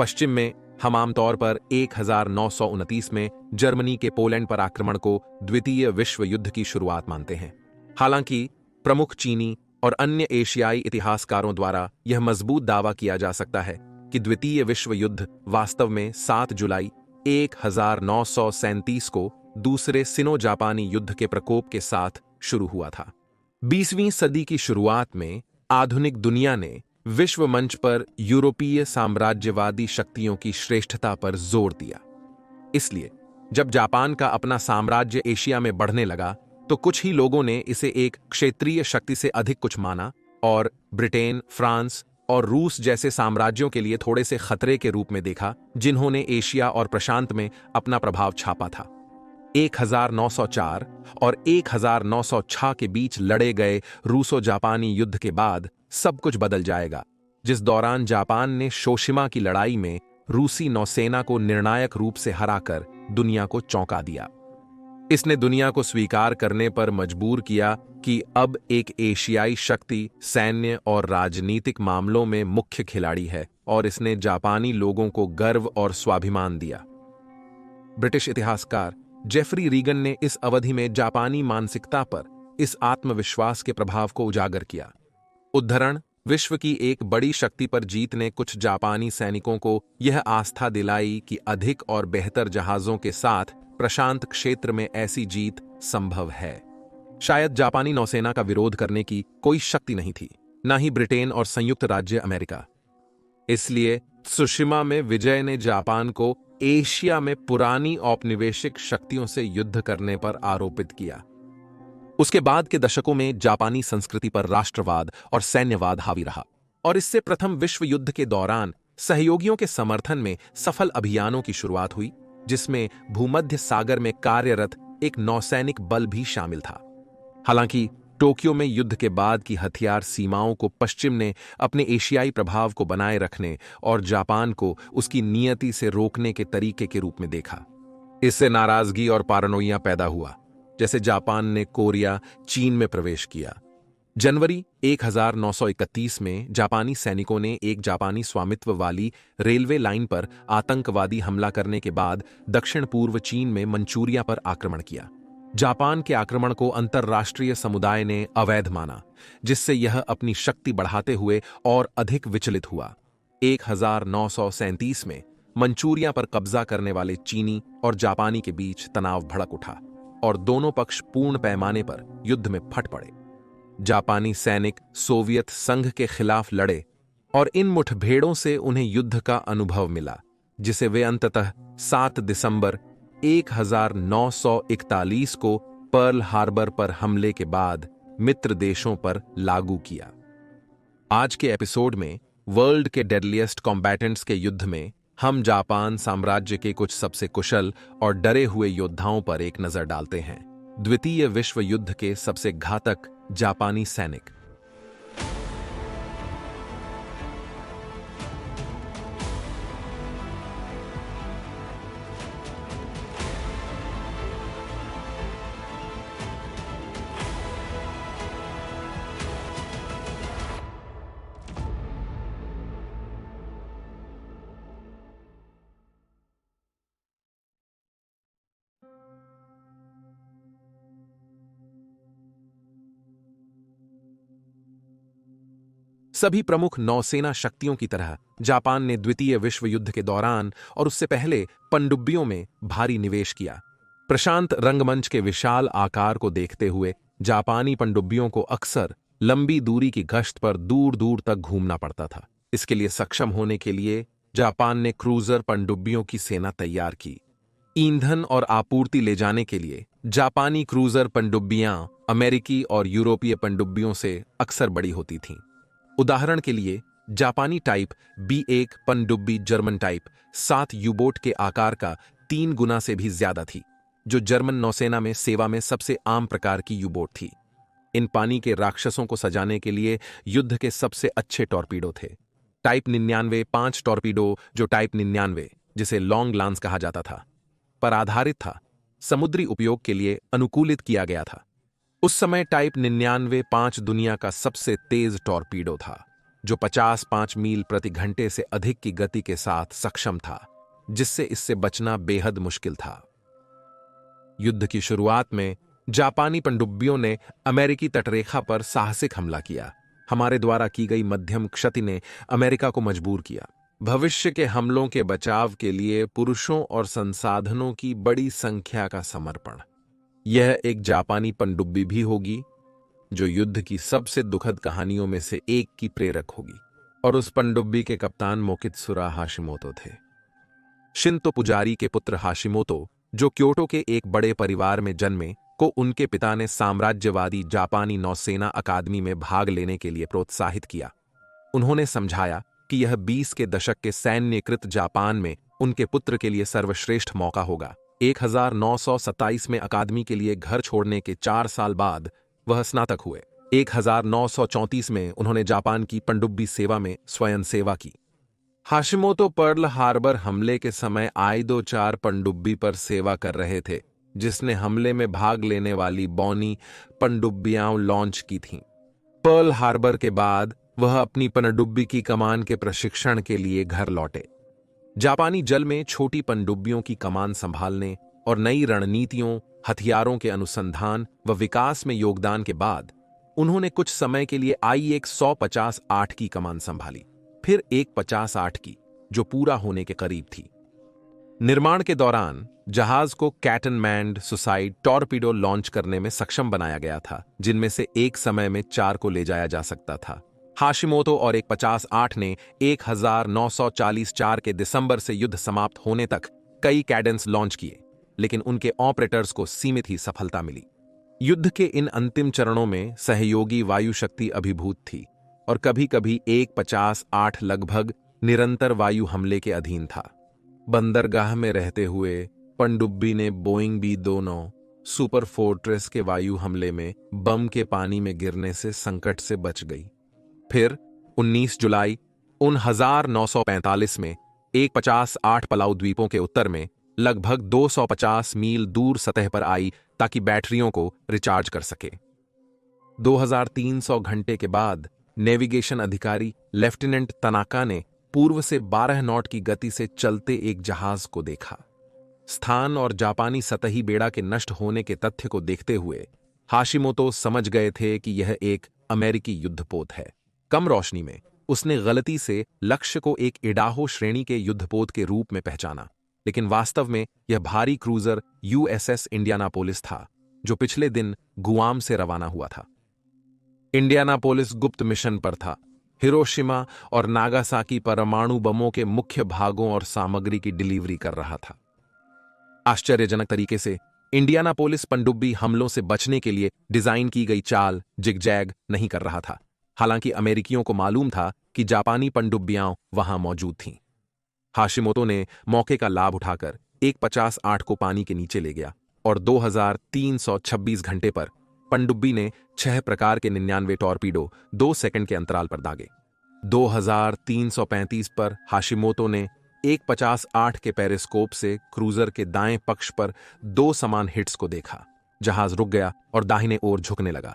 पश्चिम में हम आमतौर पर 1929 में जर्मनी के पोलैंड पर आक्रमण को द्वितीय विश्व युद्ध की शुरुआत मानते हैं। हालांकि प्रमुख चीनी और अन्य एशियाई इतिहासकारों द्वारा यह मजबूत दावा किया जा सकता है कि द्वितीय विश्व युद्ध वास्तव में 7 जुलाई 1937 को दूसरे सिनो जापानी युद्ध के प्रकोप के साथ शुरू हुआ था। 20वीं सदी की शुरुआत में आधुनिक दुनिया ने विश्व मंच पर यूरोपीय साम्राज्यवादी शक्तियों की श्रेष्ठता पर जोर दिया। इसलिए जब जापान का अपना साम्राज्य एशिया में बढ़ने लगा तो कुछ ही लोगों ने इसे एक क्षेत्रीय शक्ति से अधिक कुछ माना और ब्रिटेन, फ्रांस और रूस जैसे साम्राज्यों के लिए थोड़े से खतरे के रूप में देखा, जिन्होंने एशिया और प्रशांत में अपना प्रभाव छापा था। 1904 और 1906 के बीच लड़े गए रूसो जापानी युद्ध के बाद सब कुछ बदल जाएगा, जिस दौरान जापान ने शोशिमा की लड़ाई में रूसी नौसेना को निर्णायक रूप से हराकर दुनिया को चौंका दिया। इसने दुनिया को स्वीकार करने पर मजबूर किया कि अब एक एशियाई शक्ति सैन्य और राजनीतिक मामलों में मुख्य खिलाड़ी है, और इसने जापानी लोगों को गर्व और स्वाभिमान दिया। ब्रिटिश इतिहासकार जेफरी रीगन ने इस अवधि में जापानी मानसिकता पर इस आत्मविश्वास के प्रभाव को उजागर किया। उद्धरण: विश्व की एक बड़ी शक्ति पर जीत ने कुछ जापानी सैनिकों को यह आस्था दिलाई कि अधिक और बेहतर जहाजों के साथ प्रशांत क्षेत्र में ऐसी जीत संभव है। शायद जापानी नौसेना का विरोध करने की कोई शक्ति नहीं थी, न ही ब्रिटेन और संयुक्त राज्य अमेरिका। इसलिए त्सुशिमा में विजय ने जापान को एशिया में पुरानी औपनिवेशिक शक्तियों से युद्ध करने पर आरोपित किया। उसके बाद के दशकों में जापानी संस्कृति पर राष्ट्रवाद और सैन्यवाद हावी रहा, और इससे प्रथम विश्व युद्ध के दौरान सहयोगियों के समर्थन में सफल अभियानों की शुरुआत हुई, जिसमें भूमध्य सागर में कार्यरत एक नौसैनिक बल भी शामिल था। हालांकि टोक्यो में युद्ध के बाद की हथियार सीमाओं को पश्चिम ने अपने एशियाई प्रभाव को बनाए रखने और जापान को उसकी नियति से रोकने के तरीके के रूप में देखा। इससे नाराजगी और पारानोइया पैदा हुआ, जैसे जापान ने कोरिया, चीन में प्रवेश किया। जनवरी 1931 में जापानी सैनिकों ने एक जापानी स्वामित्व वाली रेलवे लाइन पर आतंकवादी हमला करने के बाद दक्षिण पूर्व चीन में मंचूरिया पर आक्रमण किया। जापान के आक्रमण को अंतर्राष्ट्रीय समुदाय ने अवैध माना, जिससे यह अपनी शक्ति बढ़ाते हुए और अधिक विचलित हुआ। 1937 में मंचूरिया पर कब्जा करने वाले चीनी और जापानी के बीच तनाव भड़क उठा और दोनों पक्ष पूर्ण पैमाने पर युद्ध में फट पड़े। जापानी सैनिक सोवियत संघ के खिलाफ लड़े और इन मुठभेड़ों से उन्हें युद्ध का अनुभव मिला, जिसे वे अंततः 7 दिसंबर 1941 को पर्ल हार्बर पर हमले के बाद मित्र देशों पर लागू किया। आज के एपिसोड में वर्ल्ड के डेडलिएस्ट कॉम्बैटेंट्स के युद्ध में हम जापान साम्राज्य के कुछ सबसे कुशल और डरे हुए योद्धाओं पर एक नजर डालते हैं। द्वितीय विश्व युद्ध के सबसे घातक जापानी सैनिक। सभी प्रमुख नौसेना शक्तियों की तरह जापान ने द्वितीय विश्व युद्ध के दौरान और उससे पहले पनडुब्बियों में भारी निवेश किया। प्रशांत रंगमंच के विशाल आकार को देखते हुए जापानी पनडुब्बियों को अक्सर लंबी दूरी की गश्त पर दूर दूर तक घूमना पड़ता था। इसके लिए सक्षम होने के लिए जापान ने क्रूजर पनडुब्बियों की सेना तैयार की। ईंधन और आपूर्ति ले जाने के लिए जापानी क्रूजर पनडुब्बियां अमेरिकी और यूरोपीय पनडुब्बियों से अक्सर बड़ी होती थीं। उदाहरण के लिए जापानी टाइप B1 पनडुब्बी जर्मन टाइप 7 यूबोट के आकार का 3 गुना से भी ज्यादा थी, जो जर्मन नौसेना में सेवा में सबसे आम प्रकार की यूबोट थी। इन पानी के राक्षसों को सजाने के लिए युद्ध के सबसे अच्छे टॉर्पीडो थे। टाइप 99 5 टॉर्पीडो, जो टाइप 99 जिसे लॉन्ग लांस कहा जाता था, पर आधारित था, समुद्री उपयोग के लिए अनुकूलित किया गया था। उस समय टाइप 99 5 दुनिया का सबसे तेज टॉर्पीडो था। जो 55 मील प्रति घंटे से अधिक की गति के साथ सक्षम था, जिससे इससे बचना बेहद मुश्किल था। युद्ध की शुरुआत में जापानी पनडुब्बियों ने अमेरिकी तटरेखा पर साहसिक हमला किया। हमारे द्वारा की गई मध्यम क्षति ने अमेरिका को मजबूर किया। भविष्य के हमलों के बचाव के लिए पुरुषों और संसाधनों की बड़ी संख्या का समर्पण। यह एक जापानी पनडुब्बी भी होगी जो युद्ध की सबसे दुखद कहानियों में से एक की प्रेरक होगी, और उस पनडुब्बी के कप्तान मोकित्सुरा हाशिमोतो थे। शिंतो पुजारी के पुत्र हाशिमोतो, जो क्योटो के एक बड़े परिवार में जन्मे, को उनके पिता ने साम्राज्यवादी जापानी नौसेना अकादमी में भाग लेने के लिए प्रोत्साहित किया। उन्होंने समझाया कि यह 20 के दशक के सैन्यकृत जापान में उनके पुत्र के लिए सर्वश्रेष्ठ मौका होगा। 1927 में अकादमी के लिए घर छोड़ने के 4 साल बाद वह स्नातक हुए। 1934 में उन्होंने जापान की पनडुब्बी सेवा में स्वयं सेवा की। हाशिमोतो पर्ल हार्बर हमले के समय आइदो 4 पनडुब्बी पर सेवा कर रहे थे, जिसने हमले में भाग लेने वाली बौनी पनडुब्बियां लॉन्च की थीं। पर्ल हार्बर के बाद वह अपनी पनडुब्बी की कमान के प्रशिक्षण के लिए घर लौटे। जापानी जल में छोटी पनडुब्बियों की कमान संभालने और नई रणनीतियों, हथियारों के अनुसंधान व विकास में योगदान के बाद उन्होंने कुछ समय के लिए I-150-8 की कमान संभाली, फिर I-50-8 की, जो पूरा होने के करीब थी। निर्माण के दौरान जहाज को cation manned suicide torpedo launch करने में सक्षम बनाया गया था, जिनमें से एक समय में 4 को ले जाया जा सकता था। हाशिमोतो और I-50-8 ने 1944 के दिसंबर से युद्ध समाप्त होने तक कई कैडेंस लॉन्च किए, लेकिन उनके ऑपरेटर्स को सीमित ही सफलता मिली। युद्ध के इन अंतिम चरणों में सहयोगी वायु शक्ति अभिभूत थी और कभी-कभी I-50-8 लगभग निरंतर वायु हमले के अधीन था। बंदरगाह में रहते हुए पनडुब्बी ने बोइंग B-29 सुपर फोर्ट्रेस के वायु हमले में बम के पानी में गिरने से संकट से बच गई। फिर 19 जुलाई 1945 में I-50-8 पलाऊ द्वीपों के उत्तर में लगभग 250 मील दूर सतह पर आई ताकि बैटरियों को रिचार्ज कर सके। 2300 घंटे के बाद नेविगेशन अधिकारी लेफ्टिनेंट तनाका ने पूर्व से 12 नॉट की गति से चलते एक जहाज को देखा। स्थान और जापानी सतही बेड़ा के नष्ट होने के तथ्य को देखते हुए हाशिमोतो समझ गए थे कि यह एक अमेरिकी युद्धपोत है। कम रोशनी में उसने गलती से लक्ष्य को एक इडाहो श्रेणी के युद्धपोत के रूप में पहचाना, लेकिन वास्तव में यह भारी क्रूजर USS इंडियानापोलिस था, जो पिछले दिन गुआम से रवाना हुआ था। इंडियानापोलिस गुप्त मिशन पर था। हिरोशिमा और नागासाकी परमाणु बमों के मुख्य भागों और सामग्री की डिलीवरी कर रहा था। आश्चर्यजनक तरीके से इंडियानापोलिस पनडुब्बी हमलों से बचने के लिए डिजाइन की गई चाल जिगजैग नहीं कर रहा था, हालांकि अमेरिकियों को मालूम था कि जापानी पनडुब्बियां वहां मौजूद थीं। हाशिमोतो ने मौके का लाभ उठाकर I-50-8 को पानी के नीचे ले गया और 2326 घंटे पर पनडुब्बी ने 6 प्रकार के 99 टॉर्पीडो 2 सेकंड के अंतराल पर दागे। 2335 पर हाशिमोतो ने I-50-8 के पेरिस्कोप से क्रूजर के दाएं पक्ष पर 2 समान हिट्स को देखा। जहाज रुक गया और दाहिने ओर झुकने लगा।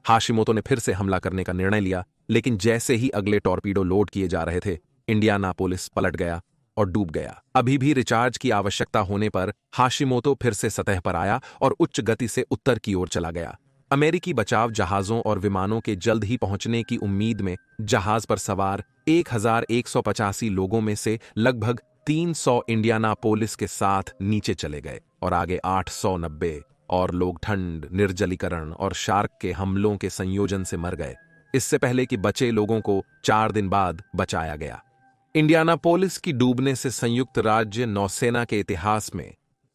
हाशिमोतो ने फिर से हमला करने का निर्णय लिया, लेकिन जैसे ही अगले टॉर्पीडो लोड किए जा रहे थे, इंडियानापोलिस पलट गया और डूब गया। अभी भी रिचार्ज की आवश्यकता होने पर हाशिमोतो फिर से सतह पर आया और उच्च गति से उत्तर की ओर चला गया। अमेरिकी बचाव जहाजों और विमानों के जल्द ही पहुंचने की उम्मीद में जहाज पर सवार 1185 लोगों में से लगभग 300 इंडियानापोलिस के साथ नीचे चले गए और आगे 890 और लोग ठंड, निर्जलीकरण और शार्क के हमलों के संयोजन से मर गए, इससे पहले कि बचे लोगों को 4 दिन बाद बचाया गया। इंडियानापोलिस की डूबने से संयुक्त राज्य नौसेना के इतिहास में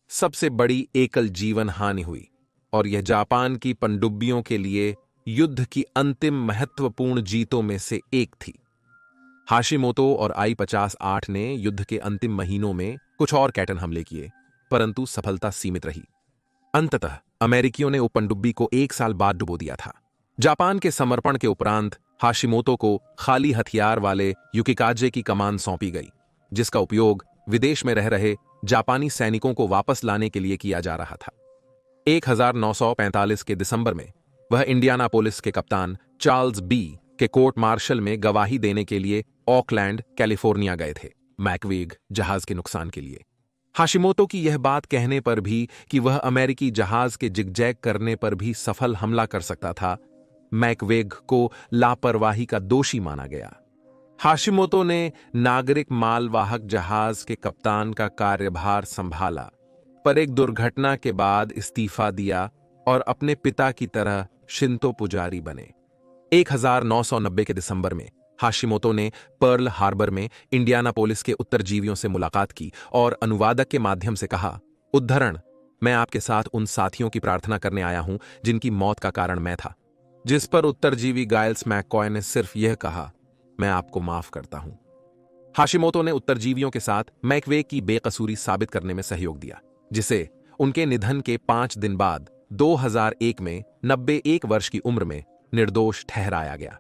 सबसे बड़ी एकल जीवन हानि हुई और यह जापान की पनडुब्बियों के लिए युद्ध की अंतिम महत्वपूर्ण जीतों में से एक थी। हाशिमोतो और I-50-8 ने युद्ध के अंतिम महीनों में कुछ और कैटन हमले किए, परंतु सफलता सीमित रही। अंततः अमेरिकियों ने पनडुब्बी को 1 साल बाद डुबो दिया था। जापान के समर्पण के उपरांत हाशिमोतो को खाली हथियार वाले युकिकाजे की कमान सौंपी गई, जिसका उपयोग विदेश में रह रहे जापानी सैनिकों को वापस लाने के लिए किया जा रहा था। 1945 के दिसंबर में वह इंडियानापोलिस के कप्तान चार्ल्स B. के कोर्ट मार्शल में गवाही देने के लिए ऑकलैंड, कैलिफोर्निया गए थे, मैकवेग जहाज के नुकसान के लिए। हाशिमोतो की यह बात कहने पर भी कि वह अमेरिकी जहाज के जिगजैग करने पर भी सफल हमला कर सकता था, मैकवेग को लापरवाही का दोषी माना गया। हाशिमोतो ने नागरिक मालवाहक जहाज के कप्तान का कार्यभार संभाला, पर एक दुर्घटना के बाद इस्तीफा दिया और अपने पिता की तरह शिंतो पुजारी बने। 1990 के दिसंबर में हाशिमोतो ने पर्ल हार्बर में इंडियानापोलिस के उत्तरजीवियों से मुलाकात की और अनुवादक के माध्यम से कहा, उद्धरण, मैं आपके साथ उन साथियों की प्रार्थना करने आया हूं जिनकी मौत का कारण मैं था। जिस पर उत्तरजीवी गाइल्स मैककॉय ने सिर्फ यह कहा, मैं आपको माफ करता हूं। हाशिमोतो ने उत्तरजीवियों के साथ मैकवेग की बेकसूरी साबित करने में सहयोग दिया, जिसे उनके निधन के 5 दिन बाद 2001 में 91 वर्ष की उम्र में निर्दोष ठहराया गया।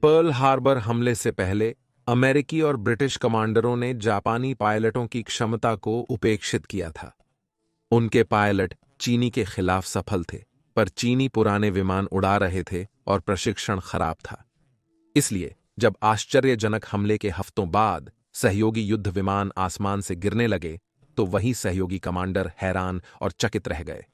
पर्ल हार्बर हमले से पहले अमेरिकी और ब्रिटिश कमांडरों ने जापानी पायलटों की क्षमता को उपेक्षित किया था। उनके पायलट चीनी के खिलाफ सफल थे, पर चीनी पुराने विमान उड़ा रहे थे और प्रशिक्षण खराब था। इसलिए जब आश्चर्यजनक हमले के हफ्तों बाद सहयोगी युद्ध विमान आसमान से गिरने लगे, तो वही सहयोगी कमांडर हैरान और चकित रह गए।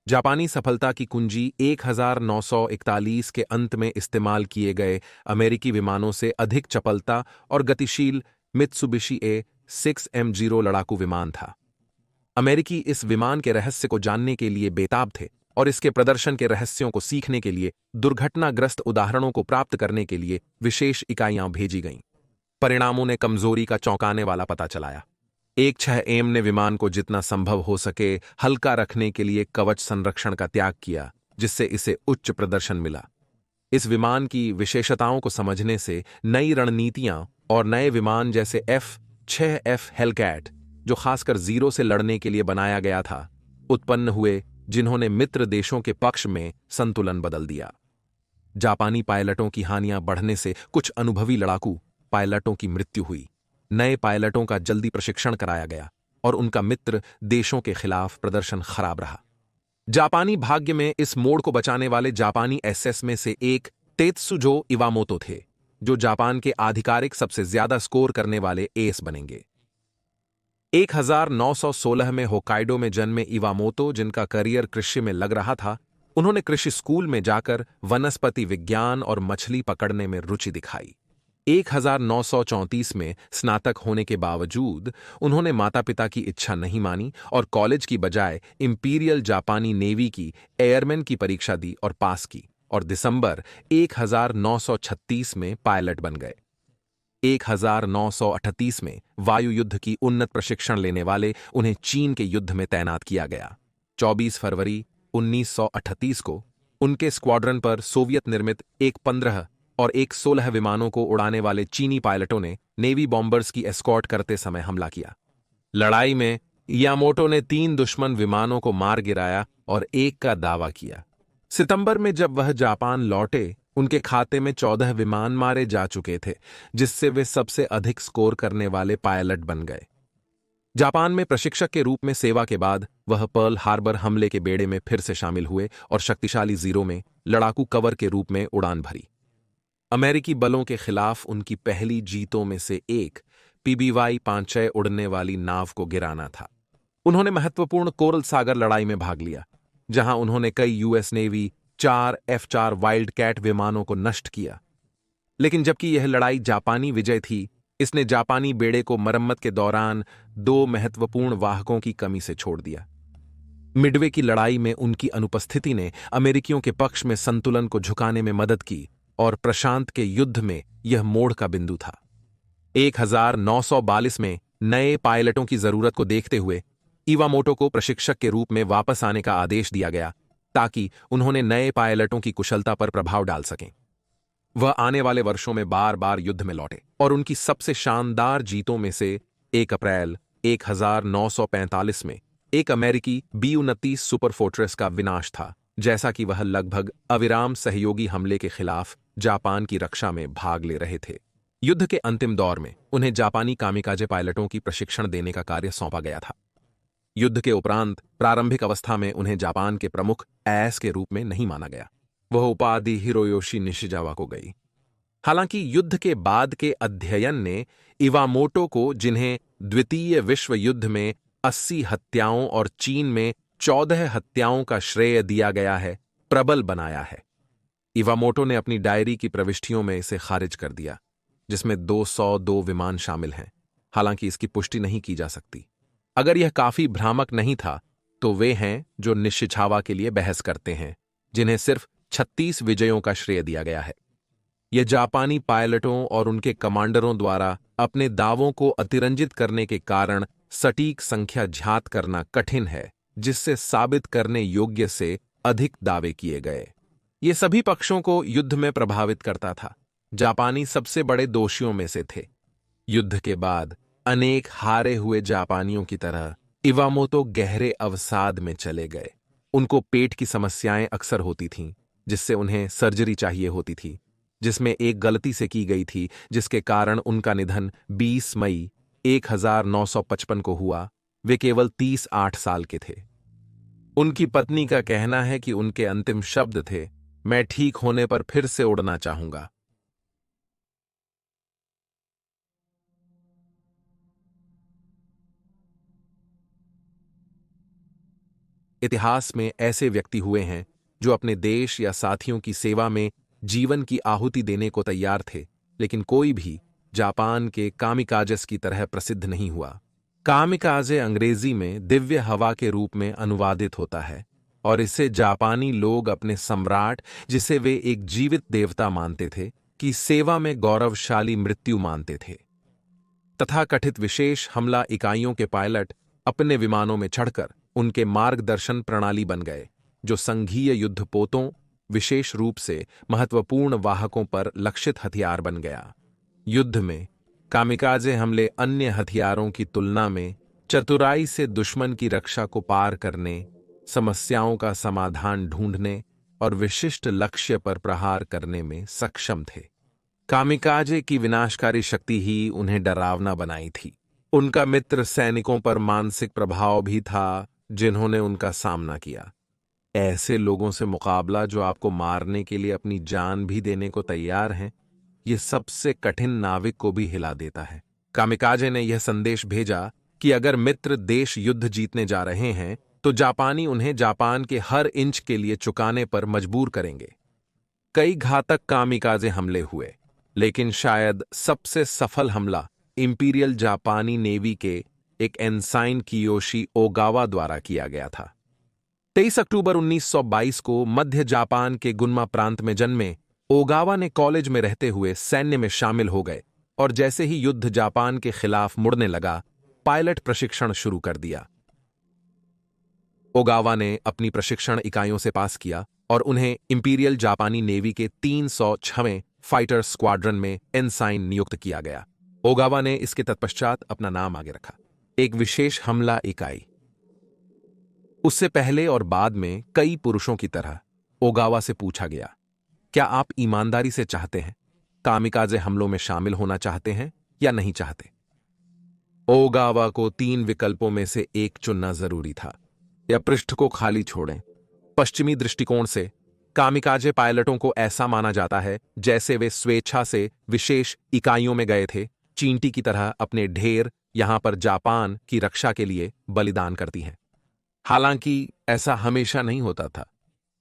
जापानी सफलता की कुंजी 1941 के अंत में इस्तेमाल किए गए अमेरिकी विमानों से अधिक चपलता और गतिशील मित्सुबिशी A6M0 लड़ाकू विमान था। अमेरिकी इस विमान के रहस्य को जानने के लिए बेताब थे और इसके प्रदर्शन के रहस्यों को सीखने के लिए दुर्घटनाग्रस्त उदाहरणों को प्राप्त करने के लिए विशेष इकाइयां भेजी गईं। परिणामों ने कमजोरी का चौंकाने वाला पता चलाया। 16M ने विमान को जितना संभव हो सके हल्का रखने के लिए कवच संरक्षण का त्याग किया, जिससे इसे उच्च प्रदर्शन मिला। इस विमान की विशेषताओं को समझने से नई रणनीतियां और नए विमान जैसे F-6F हेलकैट, जो खासकर जीरो से लड़ने के लिए बनाया गया था, उत्पन्न हुए, जिन्होंने मित्र देशों के पक्ष में संतुलन बदल दिया। जापानी पायलटों की हानियां बढ़ने से कुछ अनुभवी लड़ाकू पायलटों की मृत्यु हुई। नए पायलटों का जल्दी प्रशिक्षण कराया गया और उनका मित्र देशों के खिलाफ प्रदर्शन खराब रहा। जापानी भाग्य में इस मोड़ को बचाने वाले जापानी SS में से एक तेत्सुजो इवामोतो थे, जो जापान के आधिकारिक सबसे ज्यादा स्कोर करने वाले एस बनेंगे। 1916 में होकाइडो में जन्मे इवामोतो, जिनका करियर कृषि में लग रहा था, उन्होंने कृषि स्कूल में जाकर वनस्पति विज्ञान और मछली पकड़ने में रुचि दिखाई। 1934 में स्नातक होने के बावजूद उन्होंने माता पिता की इच्छा नहीं मानी और कॉलेज की बजाय इंपीरियल जापानी नेवी की एयरमैन की परीक्षा दी और पास की, और दिसंबर 1936 में पायलट बन गए। 1938 में वायु युद्ध की उन्नत प्रशिक्षण लेने वाले उन्हें चीन के युद्ध में तैनात किया गया। 24 फरवरी 1938 को उनके स्क्वाड्रन पर सोवियत निर्मित एक 15 और एक 16 विमानों को उड़ाने वाले चीनी पायलटों ने नेवी बॉम्बर्स की एस्कॉर्ट करते समय हमला किया। लड़ाई में यामोटो ने 3 दुश्मन विमानों को मार गिराया और एक का दावा किया। सितंबर में जब वह जापान लौटे, उनके खाते में 14 विमान मारे जा चुके थे, जिससे वे सबसे अधिक स्कोर करने वाले पायलट बन गए। जापान में प्रशिक्षक के रूप में सेवा के बाद वह पर्ल हार्बर हमले के बेड़े में फिर से शामिल हुए और शक्तिशाली जीरो में लड़ाकू कवर के रूप में उड़ान भरी। अमेरिकी बलों के खिलाफ उनकी पहली जीतों में से एक PBY 56 उड़ने वाली नाव को गिराना था। उन्होंने महत्वपूर्ण कोरल सागर लड़ाई में भाग लिया, जहां उन्होंने कई US navy 4 F-4 wild cat विमानों को नष्ट किया। लेकिन जबकि यह लड़ाई जापानी विजय थी, इसने जापानी बेड़े को मरम्मत के दौरान 2 महत्वपूर्ण वाहकों की कमी से छोड़ दिया। मिडवे की लड़ाई में उनकी अनुपस्थिति ने अमेरिकियों के पक्ष में संतुलन को झुकाने में मदद की और प्रशांत के युद्ध में यह मोड़ का बिंदु था। 1942 में नए पायलटों की जरूरत को देखते हुए इवामोटो को प्रशिक्षक के रूप में वापस आने का आदेश दिया गया, ताकि उन्होंने नए पायलटों की कुशलता पर प्रभाव डाल सकें। वह आने वाले वर्षों में बार बार युद्ध में लौटे और उनकी सबसे शानदार जीतों में से 1 अप्रैल 1945 में एक अमेरिकी B-29 सुपर फोर्ट्रेस का विनाश था, जैसा कि वह लगभग अविराम सहयोगी हमले के खिलाफ जापान की रक्षा में भाग ले रहे थे। युद्ध के अंतिम दौर में उन्हें जापानी कामिकाजे पायलटों की प्रशिक्षण देने का कार्य सौंपा गया था। युद्ध के उपरांत प्रारंभिक अवस्था में उन्हें जापान के प्रमुख एस के रूप में नहीं माना गया। वह उपाधि हिरोयोशी निशिजावा को गई। हालांकि युद्ध के बाद के अध्ययन ने इवामोटो को, जिन्हें द्वितीय विश्व युद्ध में 80 हत्याओं और चीन में 14 हत्याओं का श्रेय दिया गया है, प्रबल बनाया है। इवामोटो ने अपनी डायरी की प्रविष्टियों में इसे खारिज कर दिया, जिसमें 202 विमान शामिल हैं। हालांकि इसकी पुष्टि नहीं की जा सकती। अगर यह काफी भ्रामक नहीं था, तो वे हैं जो निशिजावा के लिए बहस करते हैं, जिन्हें सिर्फ 36 विजयों का श्रेय दिया गया है। यह जापानी पायलटों और उनके कमांडरों द्वारा अपने दावों को अतिरंजित करने के कारण सटीक संख्या ज्ञात करना कठिन है, जिससे साबित करने योग्य से अधिक दावे किए गए। ये सभी पक्षों को युद्ध में प्रभावित करता था। जापानी सबसे बड़े दोषियों में से थे। युद्ध के बाद अनेक हारे हुए जापानियों की तरह इवामोतो गहरे अवसाद में चले गए। उनको पेट की समस्याएं अक्सर होती थीं, जिससे उन्हें सर्जरी चाहिए होती थी, जिसमें एक गलती से की गई थी, जिसके कारण उनका निधन 20 मई 1955 को हुआ। वे केवल 38 साल के थे। उनकी पत्नी का कहना है कि उनके अंतिम शब्द थे, मैं ठीक होने पर फिर से उड़ना चाहूंगा। इतिहास में ऐसे व्यक्ति हुए हैं जो अपने देश या साथियों की सेवा में जीवन की आहुति देने को तैयार थे, लेकिन कोई भी जापान के कामिकाजेस की तरह प्रसिद्ध नहीं हुआ। कामिकाजे अंग्रेजी में दिव्य हवा के रूप में अनुवादित होता है, और इसे जापानी लोग अपने सम्राट, जिसे वे एक जीवित देवता मानते थे, की सेवा में गौरवशाली मृत्यु मानते थे। तथाकथित विशेष हमला इकाइयों के पायलट अपने विमानों में चढ़कर उनके मार्गदर्शन प्रणाली बन गए, जो संघीय युद्धपोतों, विशेष रूप से महत्वपूर्ण वाहकों पर लक्षित हथियार बन गया। युद्ध में कामिकाजे हमले अन्य हथियारों की तुलना में चतुराई से दुश्मन की रक्षा को पार करने, समस्याओं का समाधान ढूंढने और विशिष्ट लक्ष्य पर प्रहार करने में सक्षम थे। कामिकाजे की विनाशकारी शक्ति ही उन्हें डरावना बनाई थी। उनका मित्र सैनिकों पर मानसिक प्रभाव भी था, जिन्होंने उनका सामना किया। ऐसे लोगों से मुकाबला जो आपको मारने के लिए अपनी जान भी देने को तैयार हैं, यह सबसे कठिन नाविक को भी हिला देता है। कामिकाजे ने यह संदेश भेजा कि अगर मित्र देश युद्ध जीतने जा रहे हैं, तो जापानी उन्हें जापान के हर इंच के लिए चुकाने पर मजबूर करेंगे। कई घातक कामिकाजे हमले हुए, लेकिन शायद सबसे सफल हमला इंपीरियल जापानी नेवी के एक एनसाइन कियोशी ओगावा द्वारा किया गया था। 23 अक्टूबर 1922 को मध्य जापान के गुन्मा प्रांत में जन्मे ओगावा ने कॉलेज में रहते हुए सैन्य में शामिल हो गए, और जैसे ही युद्ध जापान के खिलाफ मुड़ने लगा, पायलट प्रशिक्षण शुरू कर दिया। ओगावा ने अपनी प्रशिक्षण इकाइयों से पास किया और उन्हें इंपीरियल जापानी नेवी के 306वें फाइटर स्क्वाड्रन में एनसाइन नियुक्त किया गया। ओगावा ने इसके तत्पश्चात अपना नाम आगे रखा, एक विशेष हमला इकाई। उससे पहले और बाद में कई पुरुषों की तरह ओगावा से पूछा गया, क्या आप ईमानदारी से चाहते हैं, कामिकाजे हमलों में शामिल होना चाहते हैं या नहीं चाहते? ओगावा को 3 विकल्पों में से एक चुनना जरूरी था, या पृष्ठ को खाली छोड़ें। पश्चिमी दृष्टिकोण से कामिकाजे पायलटों को ऐसा माना जाता है जैसे वे स्वेच्छा से विशेष इकाइयों में गए थे, चींटी की तरह अपने ढेर यहां पर जापान की रक्षा के लिए बलिदान करती हैं। हालांकि ऐसा हमेशा नहीं होता था।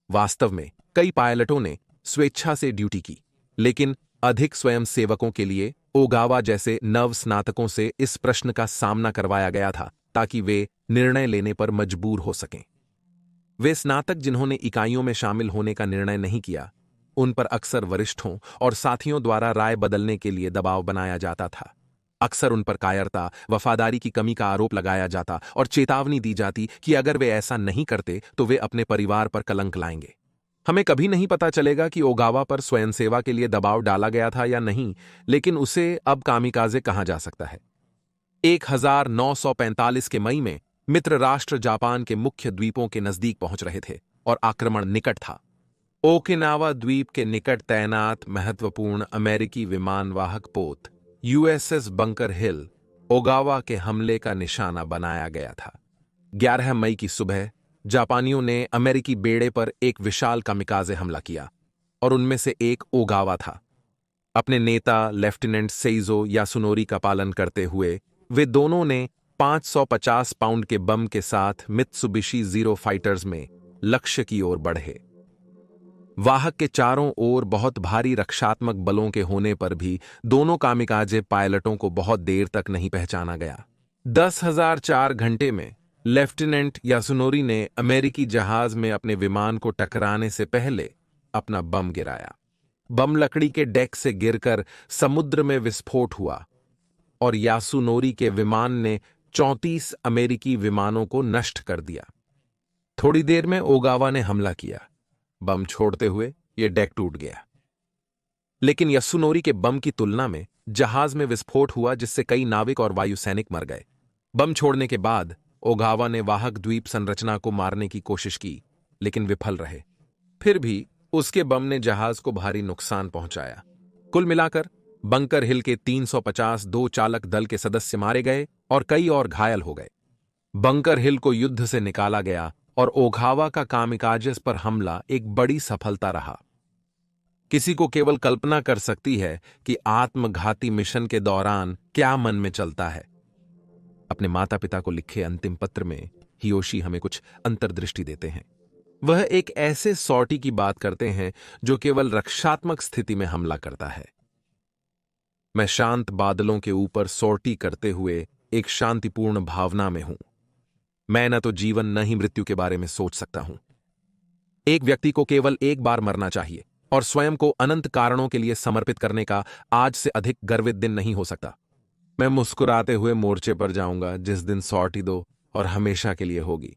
वास्तव में कई पायलटों ने स्वेच्छा से ड्यूटी की, लेकिन अधिक स्वयंसेवकों के लिए ओगावा जैसे नव स्नातकों से इस प्रश्न का सामना करवाया गया था, ताकि वे निर्णय लेने पर मजबूर हो सकें। वे स्नातक जिन्होंने इकाइयों में शामिल होने का निर्णय नहीं किया, उन पर अक्सर वरिष्ठों और साथियों द्वारा राय बदलने के लिए दबाव बनाया जाता था। अक्सर उन पर कायरता, वफादारी की कमी का आरोप लगाया जाता और चेतावनी दी जाती कि अगर वे ऐसा नहीं करते तो वे अपने परिवार पर कलंक लाएंगे। हमें कभी नहीं पता चलेगा कि ओगावा पर स्वयंसेवा के लिए दबाव डाला गया था या नहीं, लेकिन उसे अब कामिकाजे कहा जा सकता है। 1945 के मई में मित्र राष्ट्र जापान के मुख्य द्वीपों के नजदीक पहुंच रहे थे और आक्रमण निकट था। ओकिनावा द्वीप के निकट तैनात महत्वपूर्ण अमेरिकी विमानवाहक पोत यूएसएस बंकर हिल ओगावा के हमले का निशाना बनाया गया था। 11 मई की सुबह जापानियों ने अमेरिकी बेड़े पर एक विशाल कामिकाज़े हमला किया और उनमें से एक ओगावा था। अपने नेता लेफ्टिनेंट सेइजो यासुनोरी का पालन करते हुए वे दोनों ने 550 पाउंड के बम के साथ मित्सुबिशी जीरो फाइटर्स में लक्ष्य की ओर बढ़े। वाहक के चारों ओर बहुत भारी रक्षात्मक बलों के होने पर भी दोनों कामिकाजे पायलटों को बहुत देर तक नहीं पहचाना गया। 10,004 घंटे में लेफ्टिनेंट यासुनोरी ने अमेरिकी जहाज में अपने विमान को टकराने से पहले अपना बम गिराया। बम लकड़ी के डेक से गिरकर समुद्र में विस्फोट हुआ और यासुनोरी के विमान ने 34 अमेरिकी विमानों को नष्ट कर दिया। थोड़ी देर में ओगावा ने हमला किया। बम छोड़ते हुए यह डेक टूट गया, लेकिन यासुनोरी के बम की तुलना में जहाज में विस्फोट हुआ जिससे कई नाविक और वायुसैनिक मर गए। बम छोड़ने के बाद ओगावा ने वाहक द्वीप संरचना को मारने की कोशिश की, लेकिन विफल रहे। फिर भी उसके बम ने जहाज को भारी नुकसान पहुंचाया। कुल मिलाकर बंकर हिल के 350 दो चालक दल के सदस्य मारे गए और कई और घायल हो गए। बंकर हिल को युद्ध से निकाला गया और ओगावा का कामिकाजेस पर हमला एक बड़ी सफलता रहा। किसी को केवल कल्पना कर सकती है कि आत्मघाती मिशन के दौरान क्या मन में चलता है। अपने माता पिता को लिखे अंतिम पत्र में हियोशी हमें कुछ अंतर्दृष्टि देते हैं। वह एक ऐसे सॉर्टी की बात करते हैं जो केवल रक्षात्मक स्थिति में हमला करता है। मैं शांत बादलों के ऊपर सॉर्टी करते हुए एक शांतिपूर्ण भावना में हूं। मैं न तो जीवन न ही मृत्यु के बारे में सोच सकता हूं। एक व्यक्ति को केवल एक बार मरना चाहिए और स्वयं को अनंत कारणों के लिए समर्पित करने का आज से अधिक गर्वित दिन नहीं हो सकता। मैं मुस्कुराते हुए मोर्चे पर जाऊंगा जिस दिन सॉर्टी दो और हमेशा के लिए होगी।